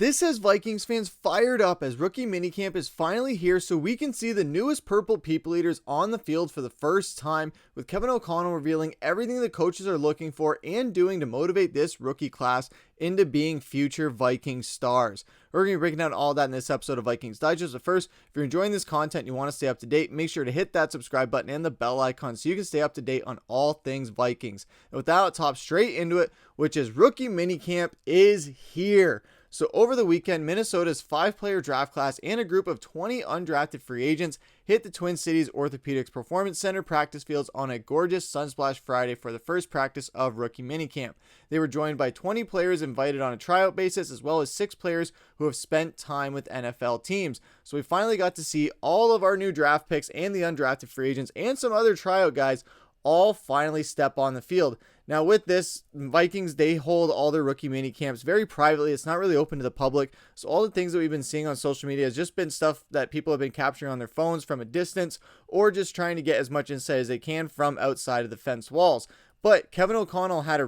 This has Vikings fans fired up as Rookie Minicamp is finally here so we can see the newest purple people eaters on the field for the first time, with Kevin O'Connell revealing everything the coaches are looking for and doing to motivate this rookie class into being future Viking stars. We're going to be breaking down all that in this episode of Vikings Digest. But first, if you're enjoying this content and you want to stay up to date, make sure to hit that subscribe button and the bell icon so you can stay up to date on all things Vikings. And with that, I'll hop straight into it, which is Rookie Minicamp is here. So over the weekend, Minnesota's 5-player draft class and a group of 20 undrafted free agents hit the Twin Cities Orthopedics Performance Center practice fields on a gorgeous Sunsplash Friday for the first practice of Rookie Minicamp. They were joined by 20 players invited on a tryout basis, as well as 6 players who have spent time with NFL teams. So we finally got to see all of our new draft picks and the undrafted free agents and some other tryout guys all finally step on the field. Now with this, Vikings, they hold all their rookie mini camps very privately. It's not really open to the public. So all the things that we've been seeing on social media has just been stuff that people have been capturing on their phones from a distance, or just trying to get as much insight as they can from outside of the fence walls. But Kevin O'Connell had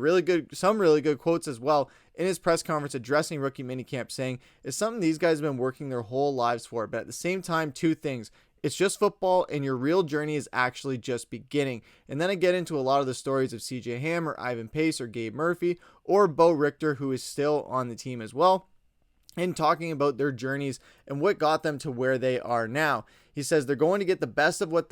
some really good quotes as well in his press conference addressing Rookie Minicamp, saying it's something these guys have been working their whole lives for. But at the same time, two things. It's just football, and your real journey is actually just beginning. And then I get into a lot of the stories of CJ Ham or Ivan Pace or Gabe Murphy or Bo Richter, who is still on the team as well, and talking about their journeys and what got them to where they are now. He says they're going to get the best of what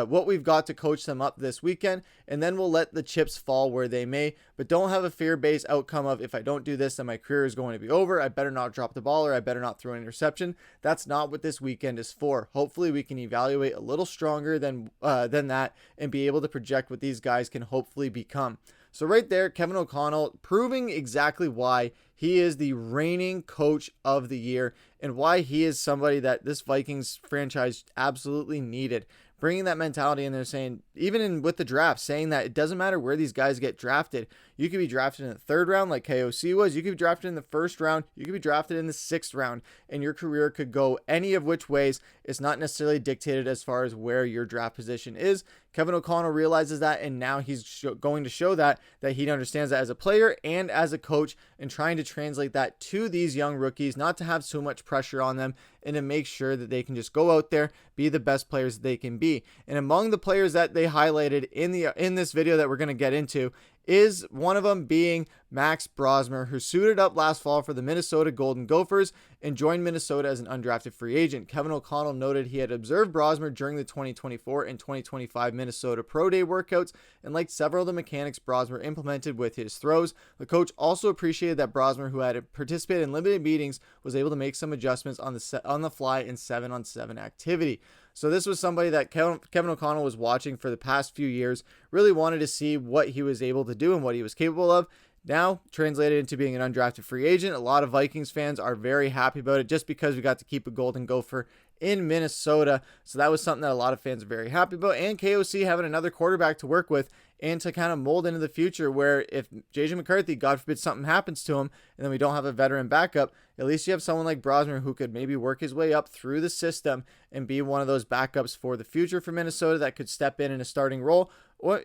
what we've got to coach them up this weekend, and then we'll let the chips fall where they may, but don't have a fear-based outcome of, if I don't do this, then my career is going to be over. I better not drop the ball, or I better not throw an interception. That's not what this weekend is for. Hopefully we can evaluate a little stronger than that and be able to project what these guys can hopefully become. So right there, Kevin O'Connell proving exactly why he is the reigning coach of the year and why he is somebody that this Vikings franchise absolutely needed. Bringing that mentality in there, saying, even with the draft, saying that it doesn't matter where these guys get drafted. You could be drafted in the 3rd round like KOC was. You could be drafted in the 1st round. You could be drafted in the 6th round. And your career could go any of which ways. It's not necessarily dictated as far as where your draft position is. Kevin O'Connell realizes that, and now he's going to show that he understands that as a player and as a coach, and trying to translate that to these young rookies, not to have so much pressure on them, and to make sure that they can just go out there, be the best players that they can be. And among the players that they highlighted in this video that we're going to get into is one of them being Max Brosmer, who suited up last fall for the Minnesota Golden Gophers and joined Minnesota as an undrafted free agent. Kevin O'Connell noted he had observed Brosmer during the 2024 and 2025 Minnesota Pro Day workouts and liked several of the mechanics Brosmer implemented with his throws. The coach also appreciated that Brosmer, who had participated in limited meetings, was able to make some adjustments on the fly in 7-on-7 activity. So this was somebody that Kevin O'Connell was watching for the past few years, really wanted to see what he was able to do and what he was capable of. Now, translated into being an undrafted free agent, a lot of Vikings fans are very happy about it just because we got to keep a Golden Gopher in Minnesota. So that was something that a lot of fans are very happy about. And KOC having another quarterback to work with and to kind of mold into the future, where if JJ McCarthy, God forbid something happens to him, and then we don't have a veteran backup, at least you have someone like Brosmer who could maybe work his way up through the system and be one of those backups for the future for Minnesota that could step in a starting role,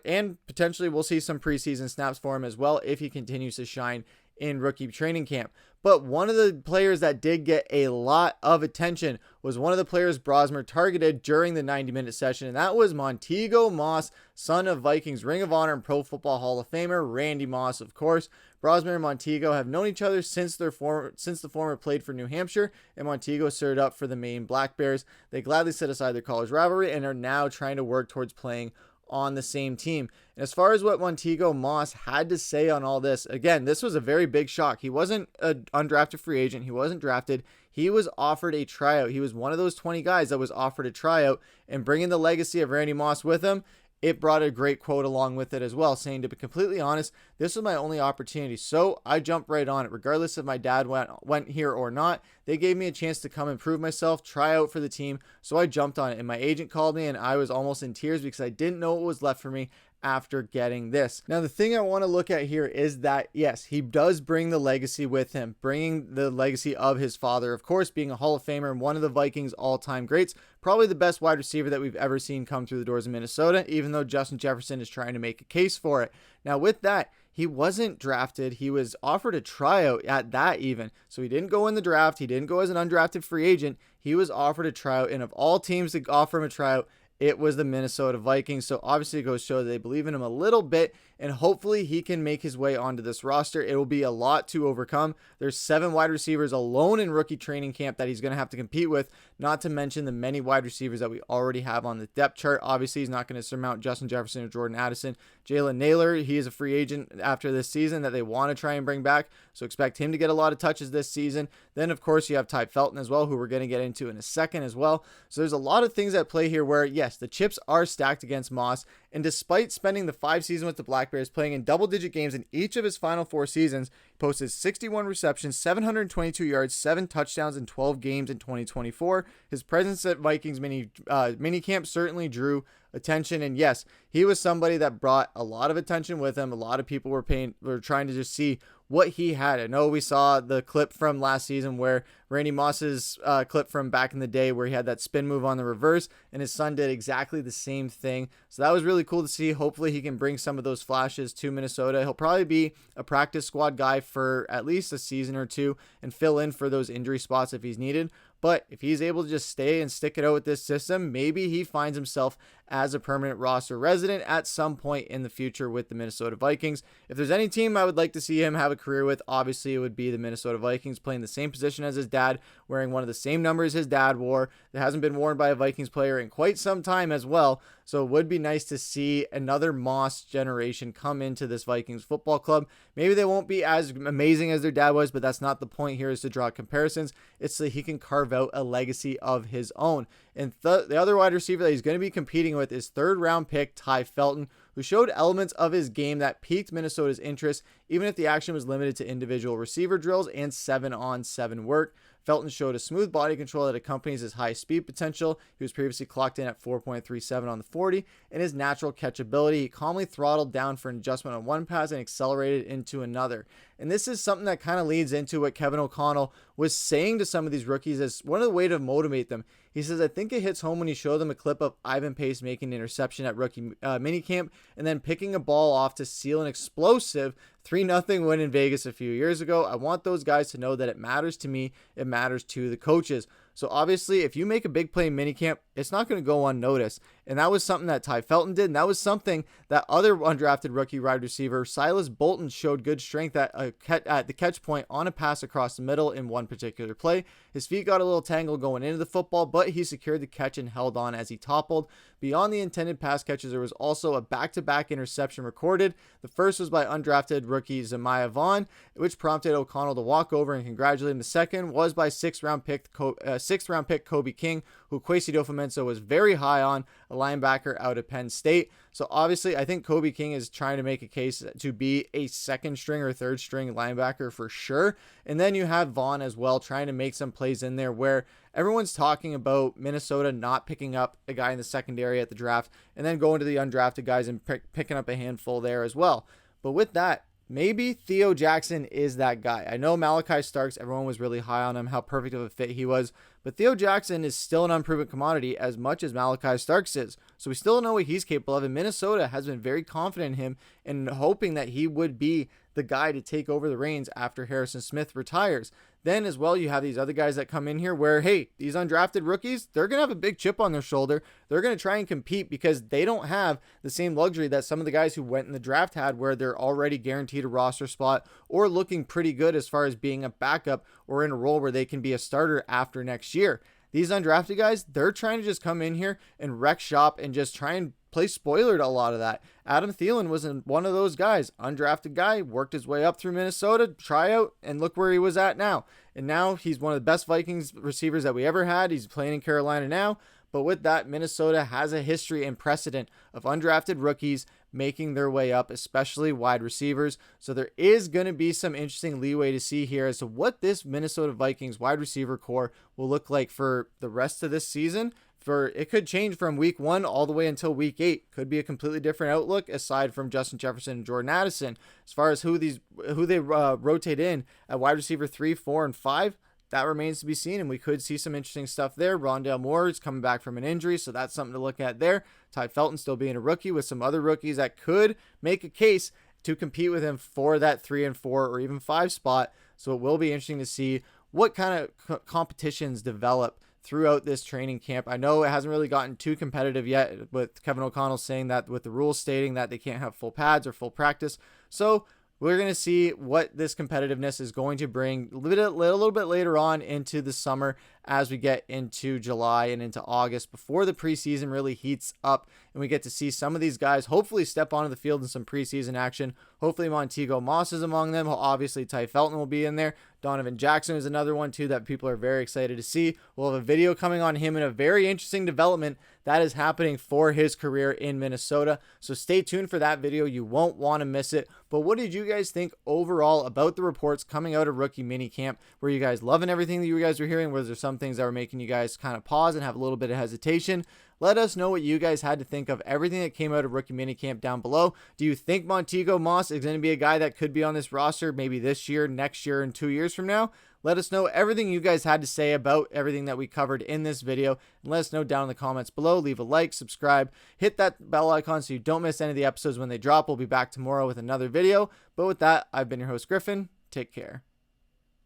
and potentially we'll see some preseason snaps for him as well if he continues to shine in rookie training camp. But one of the players that did get a lot of attention was one of the players Brosmer targeted during the 90-minute session, and that was Montego Moss, son of Vikings Ring of Honor and Pro Football Hall of Famer Randy Moss, of course. Brosmer and Montego have known each other since the former played for New Hampshire, and Montego suited up for the Maine Black Bears. They gladly set aside their college rivalry and are now trying to work towards playing on the same team. And as far as what Montego Moss had to say on all this, again, this was a very big shock. He wasn't an undrafted free agent. He wasn't drafted. He was offered a tryout. He was one of those 20 guys that was offered a tryout, and bringing the legacy of Randy Moss with him, it brought a great quote along with it as well, saying, to be completely honest, this was my only opportunity, so I jumped right on it. Regardless if my dad went here or not, they gave me a chance to come and prove myself, try out for the team, so I jumped on it. And my agent called me, and I was almost in tears because I didn't know what was left for me after getting this. Now, the thing I want to look at here is that, yes, he does bring the legacy with him, bringing the legacy of his father, of course, being a Hall of Famer and one of the Vikings all-time greats, probably the best wide receiver that we've ever seen come through the doors of Minnesota, even though Justin Jefferson is trying to make a case for it. Now, with that, he wasn't drafted. He was offered a tryout at that even. So he didn't go in the draft. He didn't go as an undrafted free agent. He was offered a tryout. And of all teams to offer him a tryout, it was the Minnesota Vikings. So obviously it goes to show that they believe in him a little bit, and hopefully he can make his way onto this roster. It will be a lot to overcome. There's 7 wide receivers alone in rookie training camp that he's going to have to compete with, not to mention the many wide receivers that we already have on the depth chart. Obviously, he's not going to surmount Justin Jefferson or Jordan Addison. Jalen Naylor, he is a free agent after this season that they want to try and bring back, so expect him to get a lot of touches this season. Then, of course, you have Ty Felton as well, who we're going to get into in a second as well. So there's a lot of things at play here where, yes, the chips are stacked against Moss, and despite spending the 5 seasons with the Black Bears, playing in double-digit games in each of his final 4 seasons, he posted 61 receptions, 722 yards, 7 touchdowns in 12 games in 2024. His presence at Vikings minicamp certainly drew attention, and yes, he was somebody that brought a lot of attention with him. A lot of people were trying to just see what he had. I know we saw the clip from last season where Randy Moss's clip from back in the day where he had that spin move on the reverse, and his son did exactly the same thing. So that was really cool to see. Hopefully he can bring some of those flashes to Minnesota. He'll probably be a practice squad guy for at least a season or two and fill in for those injury spots if he's needed. But if he's able to just stay and stick it out with this system, maybe he finds himself as a permanent roster resident at some point in the future with the Minnesota Vikings. If there's any team I would like to see him have a career with, obviously it would be the Minnesota Vikings, playing the same position as his dad, wearing one of the same numbers his dad wore that hasn't been worn by a Vikings player in quite some time as well. So it would be nice to see another Moss generation come into this Vikings football club. Maybe they won't be as amazing as their dad was, but that's not the point here, is to draw comparisons. It's so he can carve out a legacy of his own. And the other wide receiver that he's going to be competing with is 3rd round pick Ty Felton, who showed elements of his game that piqued Minnesota's interest, even if the action was limited to individual receiver drills and 7-on-7 work. Felton showed a smooth body control that accompanies his high speed potential. He was previously clocked in at 4.37 on the 40, and his natural catchability. He calmly throttled down for an adjustment on one pass and accelerated into another. And this is something that kind of leads into what Kevin O'Connell was saying to some of these rookies as one of the way to motivate them. He says, I think it hits home when you show them a clip of Ivan Pace making an interception at rookie minicamp and then picking a ball off to seal an explosive 3-0 win in Vegas a few years ago. I want those guys to know that it matters to me. It matters to the coaches. So obviously, if you make a big play in minicamp, it's not going to go unnoticed. And that was something that Ty Felton did. And that was something that other undrafted rookie wide receiver, Silas Bolton, showed good strength at the catch point on a pass across the middle in one particular play. His feet got a little tangled going into the football, but he secured the catch and held on as he toppled. Beyond the intended pass catches, there was also a back-to-back interception recorded. The first was by undrafted rookie Zemiah Vaughn, which prompted O'Connell to walk over and congratulate him. The second was by sixth round pick Kobe King, who Kwesi Adofo-Mensah was very high on, a linebacker out of Penn State. So obviously, I think Kobe King is trying to make a case to be a second string or third string linebacker for sure. And then you have Vaughn as well, trying to make some plays in there where everyone's talking about Minnesota not picking up a guy in the secondary at the draft and then going to the undrafted guys and picking up a handful there as well. But with that, maybe Theo Jackson is that guy. I know Malachi Starks, everyone was really high on him, how perfect of a fit he was. But Theo Jackson is still an unproven commodity as much as Malachi Starks is. So we still don't know what he's capable of. And Minnesota has been very confident in him and hoping that he would be the guy to take over the reins after Harrison Smith retires. Then as well, you have these other guys that come in here where, hey, these undrafted rookies, they're going to have a big chip on their shoulder. They're going to try and compete because they don't have the same luxury that some of the guys who went in the draft had, where they're already guaranteed a roster spot or looking pretty good as far as being a backup or in a role where they can be a starter after next year. These undrafted guys, they're trying to just come in here and wreck shop and just try and play spoiler to a lot of that. Adam Thielen was one of those guys, undrafted guy, worked his way up through Minnesota, tryout, and look where he was at now. And now he's one of the best Vikings receivers that we ever had. He's playing in Carolina now. But with that, Minnesota has a history and precedent of undrafted rookies making their way up, especially wide receivers. So there is going to be some interesting leeway to see here as to what this Minnesota Vikings wide receiver core will look like for the rest of this season. It could change from week 1 all the way until week 8. Could be a completely different outlook aside from Justin Jefferson and Jordan Addison. As far as who they rotate in at wide receiver 3, 4, and 5, that remains to be seen, and we could see some interesting stuff there. Rondale Moore is coming back from an injury, so that's something to look at there. Ty Felton still being a rookie with some other rookies that could make a case to compete with him for that 3 and 4 or even 5 spot. So it will be interesting to see what kind of competitions develop throughout this training camp. I know it hasn't really gotten too competitive yet, with Kevin O'Connell saying that with the rules stating that they can't have full pads or full practice. So we're going to see what this competitiveness is going to bring a little bit later on into the summer, as we get into July and into August, before the preseason really heats up and we get to see some of these guys hopefully step onto the field in some preseason action. Hopefully Montego Moss is among them. Obviously Ty Felton will be in there. Donovan Jackson is another one too that people are very excited to see. We'll have a video coming on him in a very interesting development that is happening for his career in Minnesota. So stay tuned for that video. You won't want to miss it. But what did you guys think overall about the reports coming out of Rookie Minicamp? Were you guys loving everything that you guys were hearing? Was there some things that were making you guys kind of pause and have a little bit of hesitation? Let us know what you guys had to think of everything that came out of Rookie Minicamp down below. Do you think Montego Moss is going to be a guy that could be on this roster maybe this year, next year, and 2 years from now? Let us know everything you guys had to say about everything that we covered in this video. And let us know down in the comments below. Leave a like, subscribe, hit that bell icon so you don't miss any of the episodes when they drop. We'll be back tomorrow with another video. But with that, I've been your host, Griffin. Take care.